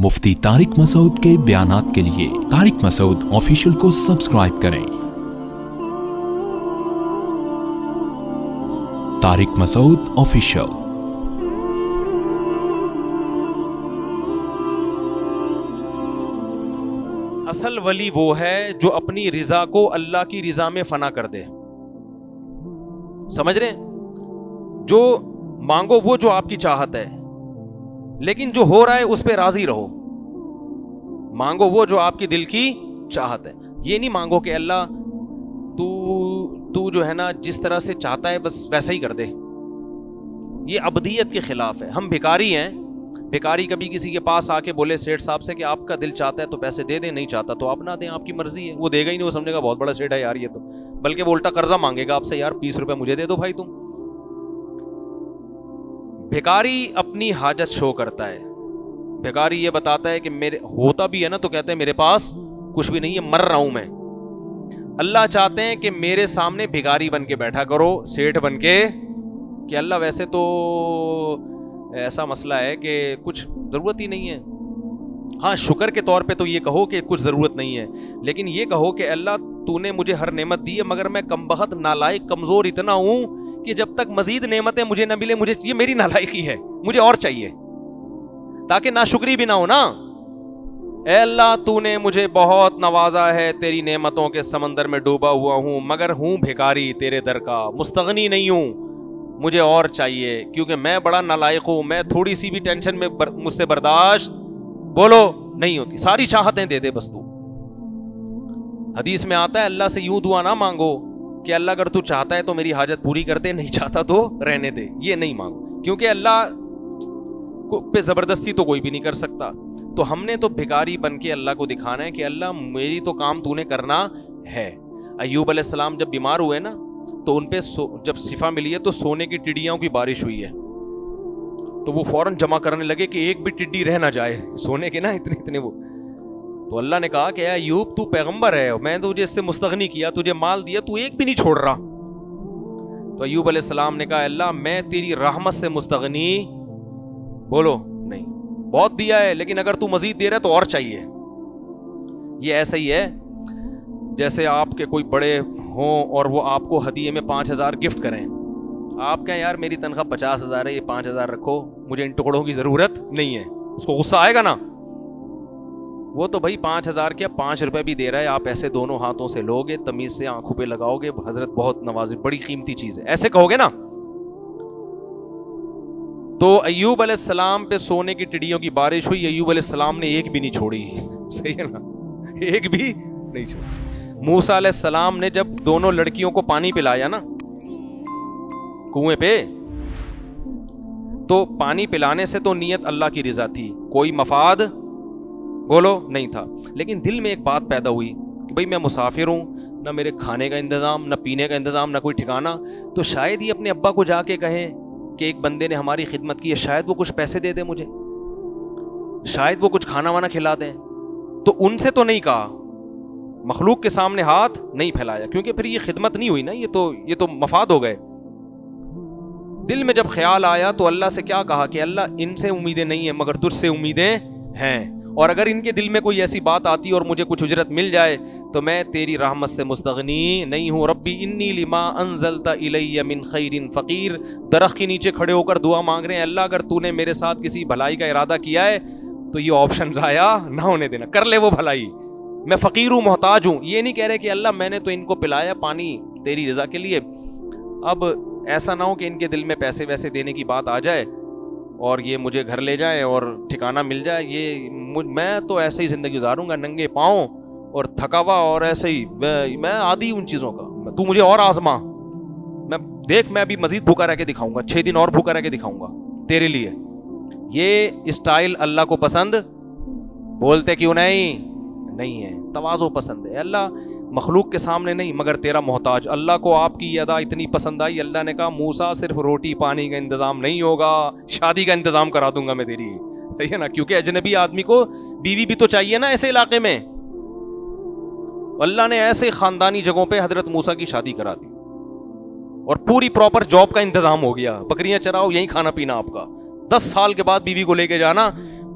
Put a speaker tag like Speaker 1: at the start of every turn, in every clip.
Speaker 1: مفتی طارق مسعود کے بیانات کے لیے طارق مسعود آفیشیل کو سبسکرائب کریں۔ طارق مسعود آفیشیل۔
Speaker 2: اصل ولی وہ ہے جو اپنی رضا کو اللہ کی رضا میں فنا کر دے۔ سمجھ رہے ہیں؟ جو مانگو وہ جو آپ کی چاہت ہے، لیکن جو ہو رہا ہے اس پہ راضی رہو۔ مانگو وہ جو آپ کی دل کی چاہت ہے، یہ نہیں مانگو کہ اللہ تو جو ہے نا جس طرح سے چاہتا ہے بس ویسا ہی کر دے۔ یہ عبدیت کے خلاف ہے۔ ہم بھکاری ہیں۔ بھکاری کبھی کسی کے پاس آ کے بولے سیٹھ صاحب سے کہ آپ کا دل چاہتا ہے تو پیسے دے دیں، نہیں چاہتا تو آپ نہ دیں، آپ کی مرضی ہے۔ وہ دے گا ہی نہیں، وہ سمجھے گا بہت بڑا سیٹھ ہے یار یہ تو، بلکہ وہ الٹا قرضہ مانگے گا آپ سے، یار 20 روپے مجھے دے دو بھائی تم۔ بھکاری اپنی حاجت شو کرتا ہے۔ بھکاری یہ بتاتا ہے کہ میرے ہوتا بھی ہے نا تو کہتے ہیں میرے پاس کچھ بھی نہیں ہے، مر رہا ہوں میں۔ اللہ چاہتے ہیں کہ میرے سامنے بھکاری بن کے بیٹھا کرو، سیٹھ بن کے، کہ اللہ ویسے تو ایسا مسئلہ ہے کہ کچھ ضرورت ہی نہیں ہے۔ ہاں شکر کے طور پہ تو یہ کہو کہ کچھ ضرورت نہیں ہے، لیکن یہ کہو کہ اللہ تو نے مجھے ہر نعمت دی ہے، مگر میں کم بخت نالائق کمزور اتنا ہوں کہ جب تک مزید نعمتیں مجھے نہ ملے، مجھے یہ میری نالائقی ہے، مجھے اور چاہیے، تاکہ ناشکری بھی نہ ہو نا۔ اے اللہ تو نے مجھے بہت نوازا ہے، تیری نعمتوں کے سمندر میں ڈوبا ہوا ہوں، مگر ہوں بھکاری تیرے در کا، مستغنی نہیں ہوں، مجھے اور چاہیے، کیونکہ میں بڑا نالائق ہوں، میں تھوڑی سی بھی ٹینشن میں مجھ سے برداشت بولو نہیں ہوتی، ساری چاہتیں دے دے بس تو۔ حدیث میں آتا ہے اللہ سے یوں دعا نہ مانگو کہ اللہ اگر تو چاہتا ہے تو میری حاجت پوری کر دے، نہیں چاہتا تو رہنے دے، یہ نہیں مانگو، کیونکہ اللہ پہ زبردستی تو کوئی بھی نہیں کر سکتا۔ تو ہم نے تو بھکاری بن کے اللہ کو دکھانا ہے کہ اللہ میری تو کام تو نے کرنا ہے۔ ایوب علیہ السلام جب بیمار ہوئے نا تو ان پہ جب شفا ملی ہے تو سونے کی ٹڈیاں کی بارش ہوئی ہے، تو وہ فوراً جمع کرنے لگے کہ ایک بھی ٹڈی رہ نہ جائے، سونے کے نا اتنے وہ۔ تو اللہ نے کہا کہ اے ایوب تو پیغمبر ہے، میں نے تجھے اس سے مستغنی کیا، تجھے مال دیا، تو ایک بھی نہیں چھوڑ رہا۔ تو ایوب علیہ السلام نے کہا اللہ میں تیری رحمت سے مستغنی بولو نہیں، بہت دیا ہے لیکن اگر تو مزید دے رہا ہے تو اور چاہیے۔ یہ ایسا ہی ہے جیسے آپ کے کوئی بڑے ہوں اور وہ آپ کو ہدیے میں 5000 گفٹ کریں، آپ کہیں یار میری تنخواہ 50,000 ہے، یہ 5000 رکھو، مجھے ان ٹکڑوں کی ضرورت نہیں ہے، اس کو غصہ آئے گا نا؟ وہ تو بھائی 5000 کیا 5 روپے بھی دے رہا ہے، آپ ایسے دونوں ہاتھوں سے لوگے، تمیز سے آنکھوں پہ لگاؤ گے، حضرت بہت نوازی، بڑی قیمتی چیز ہے، ایسے کہو گے نا۔ تو ایوب علیہ السلام پہ سونے کی ٹڈیوں کی بارش ہوئی، ایوب علیہ السلام نے ایک بھی نہیں چھوڑی، صحیح ہے نا، ایک بھی نہیں چھوڑی۔ موسیٰ علیہ السلام نے جب دونوں لڑکیوں کو پانی پلایا نا کنویں پہ، تو پانی پلانے سے تو نیت اللہ کی رضا تھی، کوئی مفاد بولو نہیں تھا، لیکن دل میں ایک بات پیدا ہوئی کہ بھئی میں مسافر ہوں، نہ میرے کھانے کا انتظام، نہ پینے کا انتظام، نہ کوئی ٹھکانہ، تو شاید ہی اپنے ابا کو جا کے کہیں کہ ایک بندے نے ہماری خدمت کی ہے، شاید وہ کچھ پیسے دے دے مجھے، شاید وہ کچھ کھانا وانا کھلا دیں۔ تو ان سے تو نہیں کہا، مخلوق کے سامنے ہاتھ نہیں پھیلایا، کیونکہ پھر یہ خدمت نہیں ہوئی نا، یہ تو مفاد ہو گئے۔ دل میں جب خیال آیا تو اللہ سے کیا کہا کہ اللہ ان سے امیدیں نہیں ہیں مگر تجھ سے امیدیں ہیں، اور اگر ان کے دل میں کوئی ایسی بات آتی اور مجھے کچھ اجرت مل جائے تو میں تیری رحمت سے مستغنی نہیں ہوں۔ ربی انی لما انزلت الی من خیر فقیر، درخت کے نیچے کھڑے ہو کر دعا مانگ رہے ہیں، اللہ اگر تو نے میرے ساتھ کسی بھلائی کا ارادہ کیا ہے تو یہ آپشن ضائع نہ ہونے دینا، کر لے وہ بھلائی، میں فقیر ہوں، محتاج ہوں۔ یہ نہیں کہہ رہے کہ اللہ میں نے تو ان کو پلایا پانی تیری رضا کے لیے، اب ایسا نہ ہو کہ ان کے دل میں پیسے ویسے دینے کی بات آ جائے اور یہ مجھے گھر لے جائے اور ٹھکانہ مل جائے، یہ میں تو ایسے ہی زندگی گزاروں گا ننگے پاؤں اور تھکا ہوا، اور ایسے ہی میں عادی ان چیزوں کا، تو مجھے اور آزما، میں دیکھ میں ابھی مزید بھوکا رہ کے دکھاؤں گا، 6 دن اور بھوکا رہ کے دکھاؤں گا تیرے لیے۔ یہ اسٹائل اللہ کو پسند بولتے کیوں نہیں ہے، تواضع پسند ہے۔ اللہ مخلوق کے سامنے نہیں مگر تیرا محتاج۔ اللہ کو آپ کی یہ ادا اتنی پسند آئی، اللہ نے کہا موسیٰ صرف روٹی پانی کا انتظام نہیں ہوگا، شادی کا انتظام کرا دوں گا میں تیری، صحیح ہے نا، کیونکہ اجنبی آدمی کو بیوی بھی تو چاہیے نا ایسے علاقے میں۔ اللہ نے ایسے خاندانی جگہوں پہ حضرت موسیٰ کی شادی کرا دی اور پوری پراپر جاب کا انتظام ہو گیا، بکریاں چراؤ یہیں کھانا پینا آپ کا، 10 سال کے بعد بیوی کو لے کے جانا،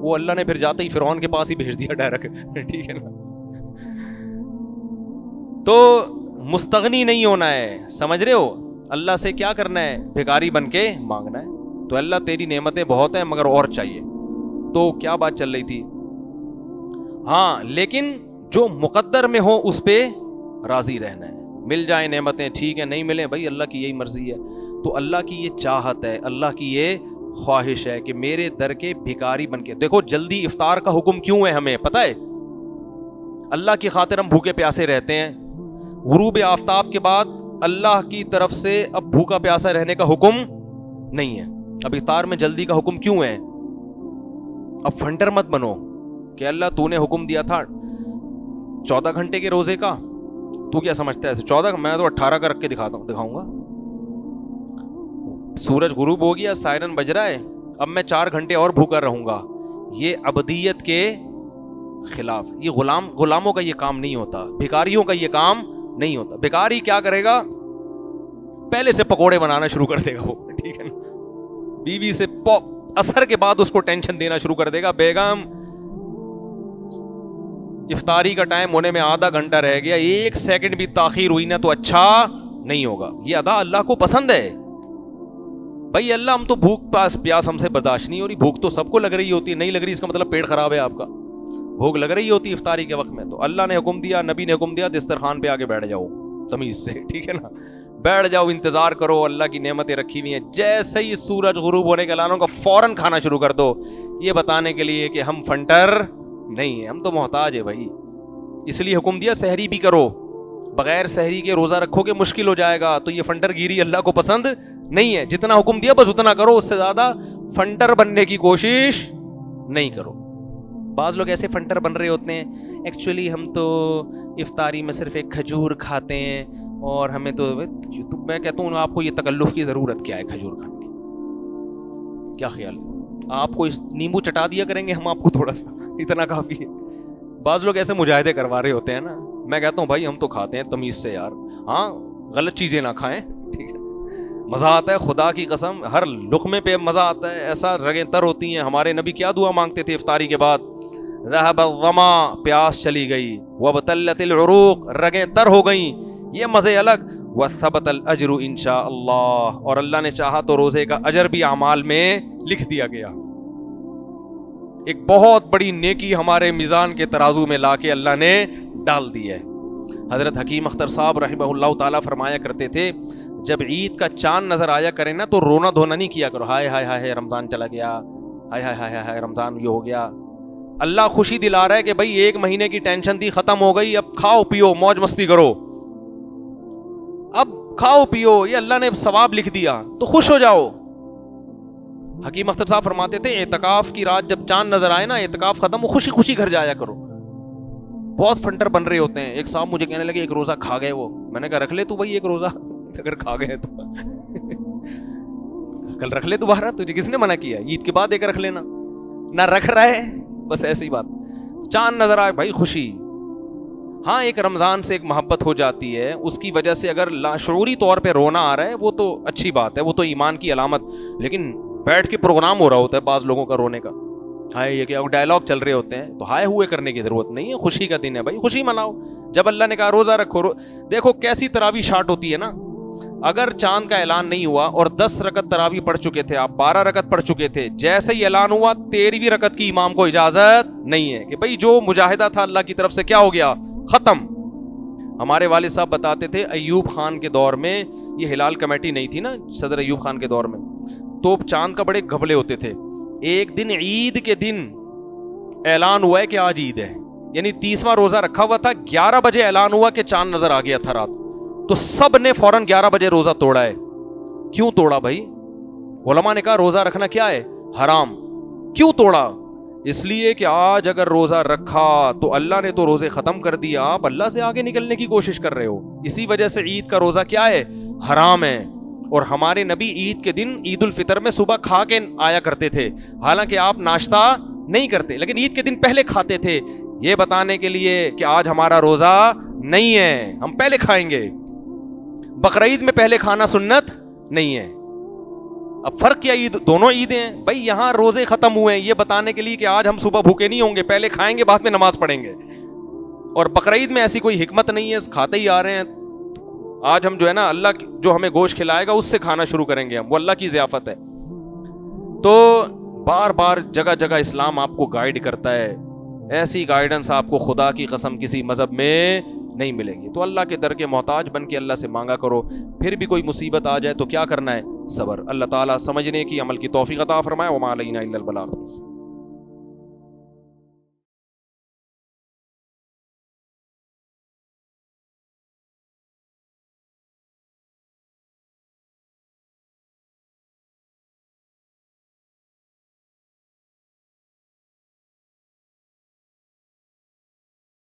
Speaker 2: وہ اللہ نے پھر جاتے ہی فرعون کے پاس ہی بھیج دیا ڈائریکٹ, ٹھیک ہے نا. تو مستغنی نہیں ہونا ہے, سمجھ رہے ہو, اللہ سے کیا کرنا ہے, بھکاری بن کے مانگنا ہے. تو اللہ تیری نعمتیں بہت ہیں مگر اور چاہیے. تو کیا بات چل رہی تھی, ہاں لیکن جو مقدر میں ہو اس پہ راضی رہنا ہے. مل جائیں نعمتیں ٹھیک ہے, نہیں ملیں بھائی اللہ کی یہی مرضی ہے. تو اللہ کی یہ چاہت ہے, اللہ کی یہ خواہش ہے کہ میرے در کے بھکاری بن کے. دیکھو جلدی افطار کا حکم کیوں ہے ہمیں پتہ ہے, اللہ کی خاطر ہم بھوکے پیاسے رہتے ہیں. غروب آفتاب کے بعد اللہ کی طرف سے اب بھوکا پیاسا رہنے کا حکم نہیں ہے. اب افطار میں جلدی کا حکم کیوں ہے؟ اب فنٹر مت بنو کہ اللہ تو نے حکم دیا تھا 14 گھنٹے کے روزے کا, تو کیا سمجھتا ہے ایسے 14 میں تو 18 کا رکھ کے دکھاؤں گا. سورج غروب ہو گیا, سائرن بج رہا ہے, اب میں 4 گھنٹے اور بھوکا رہوں گا. یہ عبدیت کے خلاف, یہ غلاموں کا یہ کام نہیں ہوتا, بھکاریوں کا یہ کام نہیں ہوتا. بھکاری کیا کرے گا, پہلے سے پکوڑے بنانا شروع کر دے گا وہ, ٹھیک ہے نا. بیوی سے اثر کے بعد اس کو ٹینشن دینا شروع کر دے گا, بیگم افطاری کا ٹائم ہونے میں آدھا گھنٹہ رہ گیا, 1 سیکنڈ بھی تاخیر ہوئی نا تو اچھا نہیں ہوگا. یہ ادا اللہ کو پسند ہے بھائی. اللہ ہم تو بھوک پیاس ہم سے برداشت نہیں ہو رہی. بھوک تو سب کو لگ رہی ہوتی ہے, نہیں لگ رہی اس کا مطلب پیٹ خراب ہے آپ کا. بھوک لگ رہی ہوتی افطاری کے وقت میں, تو اللہ نے حکم دیا, نبی نے حکم دیا, دسترخوان پہ آگے بیٹھ جاؤ تمیز سے, ٹھیک ہے نا. بیٹھ جاؤ, انتظار کرو, اللہ کی نعمتیں رکھی ہوئی ہیں. جیسے ہی سورج غروب ہونے کے اعلان ہوگا فوراً کھانا شروع کر دو, یہ بتانے کے لیے کہ ہم فنٹر نہیں ہیں, ہم تو محتاج ہے بھائی. اس لیے حکم دیا سحری بھی کرو, بغیر سحری کے روزہ رکھو گے مشکل ہو جائے گا. تو یہ فنٹر گیری اللہ کو پسند نہیں ہے. جتنا حکم دیا بس اتنا کرو, اس سے زیادہ فنٹر بننے کی کوشش نہیں کرو. بعض لوگ ایسے فنٹر بن رہے ہوتے ہیں, ایکچولی ہم تو افطاری میں صرف ایک کھجور کھاتے ہیں اور ہمیں تو میں کہتا ہوں آپ کو یہ تکلف کی ضرورت کیا ہے کھجور کھانے کی, کیا خیال ہے؟ آپ کو نیمبو چٹا دیا کریں گے ہم آپ کو, تھوڑا سا اتنا کافی ہے. بعض لوگ ایسے مجاہدے کروا رہے ہوتے ہیں نا, میں کہتا ہوں بھائی ہم تو کھاتے ہیں تمیز سے یار, ہاں غلط چیزیں نہ کھائیں, ٹھیک ہے. مزہ آتا ہے خدا کی قسم, ہر لقمے پہ مزہ آتا ہے, ایسا رگیں تر ہوتی ہیں. ہمارے نبی کیا دعا مانگتے تھے افطاری کے بعد, ذهب الظما, پیاس چلی گئی, وابتلت العروق, رگیں تر ہو گئیں, یہ مزے الگ, وثبت الاجر انشاء اللہ, اور اللہ نے چاہا تو روزے کا اجر بھی اعمال میں لکھ دیا گیا. ایک بہت بڑی نیکی ہمارے میزان کے ترازو میں لا کے اللہ نے ڈال دی ہے. حضرت حکیم اختر صاحب رحمہ اللہ تعالیٰ فرمایا کرتے تھے, جب عید کا چاند نظر آیا کرے نا تو رونا دھونا نہیں کیا کرو, ہائے ہائے ہائے رمضان چلا گیا, ہائے ہائے ہائے ہائے رمضان یہ ہو گیا. اللہ خوشی دلا رہا ہے کہ بھائی 1 مہینے کی ٹینشن تھی ختم ہو گئی, اب کھاؤ پیو موج مستی کرو, اب کھاؤ پیو, یہ اللہ نے ثواب لکھ دیا تو خوش ہو جاؤ. حکیم اختر صاحب فرماتے تھے اعتکاف کی رات جب چاند نظر آئے نا, اعتکاف ختم ہو, خوشی خوشی گھر جایا کرو. بہت فنٹر بن رہے ہوتے ہیں. ایک صاحب مجھے کہنے لگے 1 روزہ کھا گئے وہ, میں نے کہا رکھ لے تو بھائی 1 روزہ اگر کھا گئے تو کل رکھ لے دوبارہ, تجھے کس نے منع کیا؟ عید کے بعد ایک رکھ لینا, نہ رکھ رہا ہے بس ایسی بات. چاند نظر آئے بھائی خوشی. ہاں ایک رمضان سے ایک محبت ہو جاتی ہے, اس کی وجہ سے اگر لاشعوری طور پہ رونا آ رہا ہے وہ تو اچھی بات ہے, وہ تو ایمان کی علامت. لیکن بیٹھ کے پروگرام ہو رہا ہوتا ہے بعض لوگوں کا رونے کا, ہائے یہ کیا ڈائلاگ چل رہے ہوتے ہیں, تو ہائے ہوئے کرنے کی ضرورت نہیں ہے. خوشی کا دن ہے بھائی, خوشی مناؤ. جب اللہ نے کہا روزہ رکھو, دیکھو کیسی تراویح شارٹ ہوتی ہے نا. اگر چاند کا اعلان نہیں ہوا اور 10 رکعت تراویح پڑھ چکے تھے آپ, 12 رکعت پڑھ چکے تھے, جیسے ہی اعلان ہوا 13ویں رکعت کی امام کو اجازت نہیں ہے کہ بھائی جو مجاہدہ تھا اللہ کی طرف سے کیا ہو گیا, ختم. ہمارے والد صاحب بتاتے تھے ایوب خان کے دور میں, یہ ہلال کمیٹی نہیں تھی نا صدر ایوب خان کے دور میں, تو چاند کا بڑے گھپلے ہوتے تھے. ایک دن عید کے دن اعلان ہوا ہے کہ آج عید ہے, یعنی 30واں روزہ رکھا ہوا تھا, 11 بجے اعلان ہوا کہ چاند نظر آ گیا تھا رات, تو سب نے فوراً 11 بجے روزہ توڑا ہے. کیوں توڑا بھائی؟ علماء نے کہا روزہ رکھنا کیا ہے, حرام. کیوں توڑا؟ اس لیے کہ آج اگر روزہ رکھا تو اللہ نے تو روزے ختم کر دیا, آپ اللہ سے آگے نکلنے کی کوشش کر رہے ہو. اسی وجہ سے عید کا روزہ کیا ہے, حرام ہے. اور ہمارے نبی عید کے دن عید الفطر میں صبح کھا کے آیا کرتے تھے, حالانکہ آپ ناشتہ نہیں کرتے, لیکن عید کے دن پہلے کھاتے تھے, یہ بتانے کے لیے کہ آج ہمارا روزہ نہیں ہے, ہم پہلے کھائیں گے. بقرعید میں پہلے کھانا سنت نہیں ہے. اب فرق کیا، عید دونوں عیدیں ہیں بھائی. یہاں روزے ختم ہوئے ہیں یہ بتانے کے لیے کہ آج ہم صبح بھوکے نہیں ہوں گے، پہلے کھائیں گے بعد میں نماز پڑھیں گے. اور بقرعید میں ایسی کوئی حکمت نہیں ہے، کھاتے ہی آ رہے ہیں. آج ہم جو ہے نا اللہ جو ہمیں گوشت کھلائے گا اس سے کھانا شروع کریں گے ہم، وہ اللہ کی ضیافت ہے. تو بار بار جگہ جگہ اسلام آپ کو گائیڈ کرتا ہے. ایسی گائیڈنس آپ کو خدا کی قسم کسی مذہب میں نہیں ملے گی. تو اللہ کے در کے محتاج بن کے اللہ سے مانگا کرو. پھر بھی کوئی مصیبت آ جائے تو کیا کرنا ہے؟ صبر. اللہ تعالیٰ سمجھنے کی، عمل کی توفیق عطا فرمائے. وما علینا الا البلاغ.